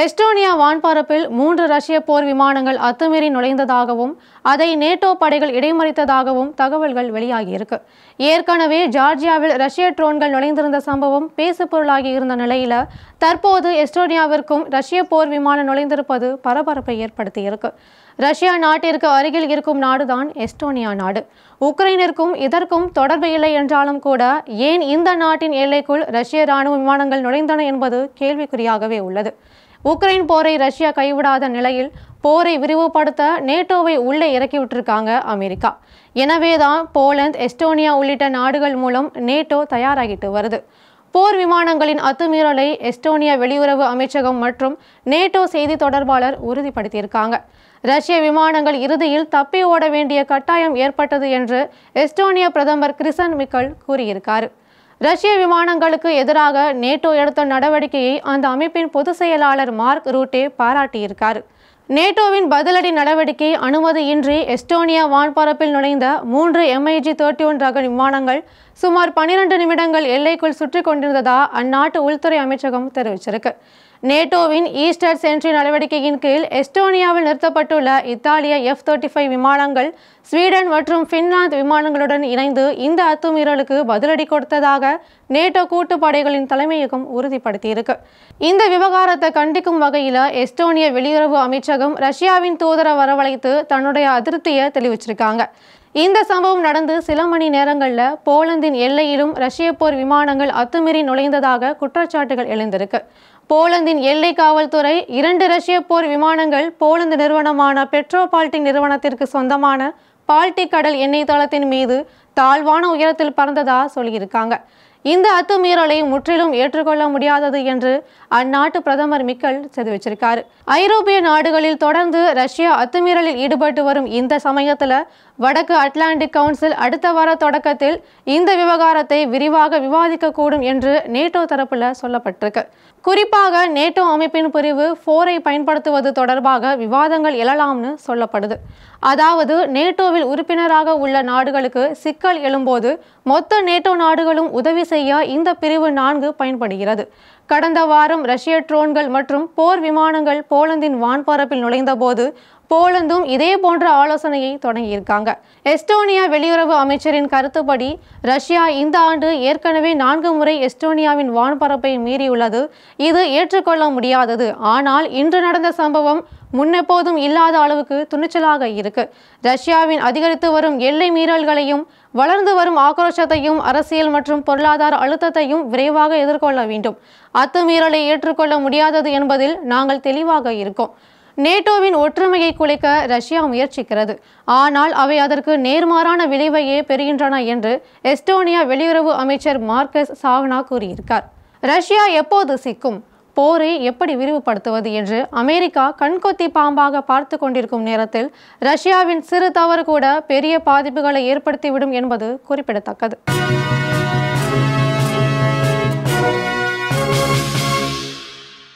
Estonia வான்பரப்பில் 3 ரஷ்ய போர் விமானங்கள் அத்துமீறி நுழைந்ததாகவும் அதை நேட்டோ படைகள் இடைமறித்ததாகவும் தகவல்கள் வெளியாகியிருக்கு. ஏற்கனவே ஜார்ஜியாவில் ரஷ்ய ட்ரோன்கள் நுழைந்திருந்த சம்பவம் பேசுபொருளாகி இருந்த நிலையில தற்போது எஸ்டோனியாவிற்கும் ரஷ்ய போர் விமானம் நுழைந்திருப்பது பரபரப்பை ஏற்படுத்தியிருக்கு. ரஷ்யா நாட்டிற்கு அருகில் இருக்கும் நாடுதான் எஸ்டோனியா நாடு. உக்ரைனிற்கும் இதற்கும் தொடர்பு இல்லை என்றாலும் கூட ஏன் இந்த நாட்டின் எல்லைக்குள் ரஷ்ய ராணுவ விமானங்கள் நுழைந்தன என்பது கேள்விக்குறியாகவே உள்ளது. உக்ரைன் போரை ரஷ்யா கைவிடாத நிலையில் போரை விரிவுபடுத்த நேட்டோவை உள்ளே இறக்கிவிட்டிருக்காங்க அமெரிக்கா. எனவேதான் போலந்து, எஸ்டோனியா உள்ளிட்ட நாடுகள் மூலம் நேட்டோ தயாராகிட்டு வருது. போர் விமானங்களின் அத்துமீறலை எஸ்டோனியா வெளியுறவு அமைச்சகம் மற்றும் நேட்டோ செய்தி தொடர்பாளர் உறுதிப்படுத்தியிருக்காங்க. ரஷ்ய விமானங்கள் இறுதியில் தப்பி ஓட வேண்டிய கட்டாயம் ஏற்பட்டது என்று எஸ்டோனிய பிரதமர் கிறிசன் மிக்கல் கூறியிருக்காரு. ரஷ்ய விமானங்களுக்கு எதிராக நேட்டோ எடுத்த நடவடிக்கையை அந்த அமைப்பின் பொதுச் செயலாளர் மார்க் ரூட்டே பாராட்டியிருக்கார். நேட்டோவின் பதிலடி நடவடிக்கை அனுமதியின்றி எஸ்டோனியா வான்பரப்பில் நுழைந்த 3 MiG-31 ரக விமானங்கள் சுமார் 12 நிமிடங்கள் எல்லைக்குள் சுற்றி கொண்டிருந்ததா அந்நாட்டு உள்துறை அமைச்சகம் தெரிவிச்சிருக்கு. நேட்டோவின் ஈஸ்டர் சென்ட்ரி நடவடிக்கையின் கீழ் எஸ்டோனியாவில் நிறுத்தப்பட்டுள்ள இத்தாலிய F-35 விமானங்கள் ஸ்வீடன் மற்றும் பின்லாந்து விமானங்களுடன் இணைந்து இந்த அத்துமீறலுக்கு பதிலடி கொடுத்ததாக நேட்டோ கூட்டுப்படைகளின் தலைமையகம் உறுதிப்படுத்தியிருக்கு. இந்த விவகாரத்தை கண்டிக்கும் வகையில் எஸ்டோனிய வெளியுறவு அமைச்சகம் ரஷ்யாவின் தூதரை வரவழைத்து தன்னுடைய அதிருப்தியை தெரிவிச்சிருக்காங்க. இந்த சம்பவம் நடந்து சில மணி நேரங்களில் போலந்தின் எல்லையிலும் ரஷ்ய போர் விமானங்கள் அத்துமீறி நுழைந்ததாக குற்றச்சாட்டுகள் எழுந்திருக்கு. போலந்தின் எல்லை காவல்துறை 2 ரஷ்ய போர் விமானங்கள் போலந்து நிறுவனமான பெட்ரோபால்டிக் நிறுவனத்திற்கு சொந்தமான பால்டிக் கடல் எண்ணெய் தளத்தின் மீது தாழ்வான உயரத்தில் பறந்ததா சொல்லியிருக்காங்க. இந்த அத்துமீறலை முற்றிலும் ஏற்றுக்கொள்ள முடியாதது என்று அந்நாட்டு பிரதமர் மிக்கல் தெரிவிச்சிருக்காரு. ஐரோப்பிய நாடுகளில் தொடர்ந்து ரஷ்யா அத்துமீறலில் ஈடுபட்டு வரும் இந்த சமயத்தில் வடக்கு அட்லாண்டிக் கவுன்சில் அடுத்த வார தொடக்கத்தில் இந்த விவகாரத்தை விரிவாக விவாதிக்கக்கூடும் என்று நேட்டோ தரப்புல சொல்லப்பட்டிருக்கு. குறிப்பாக நேட்டோ அமைப்பின் பிரிவு 4ஐ பயன்படுத்துவது தொடர்பாக விவாதங்கள் எழலாம்னு சொல்லப்படுது. அதாவது நேட்டோவில் உறுப்பினராக உள்ள நாடுகளுக்கு சிக்கல் எழும்போது மொத்த நேட்டோ நாடுகளும் உதவி செய்ய இந்த பிரிவு 4 பயன்படுகிறது. கடந்த வாரம் ரஷ்ய ட்ரோன்கள் மற்றும் போர் விமானங்கள் போலந்தின் வான்பரப்பில் நுழைந்த போது போலந்தும் இதே போன்ற ஆலோசனையை தொடங்கியிருக்காங்க. எஸ்டோனியா வெளியுறவு அமைச்சரின் கருத்துப்படி ரஷ்யா இந்த ஆண்டு ஏற்கனவே 4 முறை எஸ்டோனியாவின் வான்பரப்பை மீறியுள்ளது. இது ஏற்றுக்கொள்ள முடியாதது. ஆனால் இன்று நடந்த சம்பவம் முன்னெப்போதும் இல்லாத அளவுக்கு துணிச்சலாக இருக்கு. ரஷ்யாவின் அதிகரித்து வரும் எல்லை மீறல்களையும் வளர்ந்து வரும் ஆக்ரோஷத்தையும் அரசியல் மற்றும் பொருளாதார அழுத்தத்தையும் விரைவாக எதிர்கொள்ள வேண்டும். அத்துமீறலை ஏற்றுக்கொள்ள முடியாதது என்பதில் நாங்கள் தெளிவாக இருக்கோம். நேட்டோவின் ஒற்றுமையை குலைக்க ரஷ்யா முயற்சிக்கிறது. ஆனால் அவை அதற்கு நேர்மாறான விளைவையே பெறுகின்றன என்று எஸ்டோனியா வெளியுறவு அமைச்சர் மார்க்கஸ் சாவ்னா கூறியிருக்கார். ரஷ்யா எப்போது சிக்கும், போரை எப்படி விரிவுபடுத்துவது என்று அமெரிக்கா கண்கொத்தி பாம்பாக பார்த்து கொண்டிருக்கும் நேரத்தில் ரஷ்யாவின் சிறு தவறு கூட பெரிய பாதிப்புகளை ஏற்படுத்திவிடும் என்பது குறிப்பிடத்தக்கது.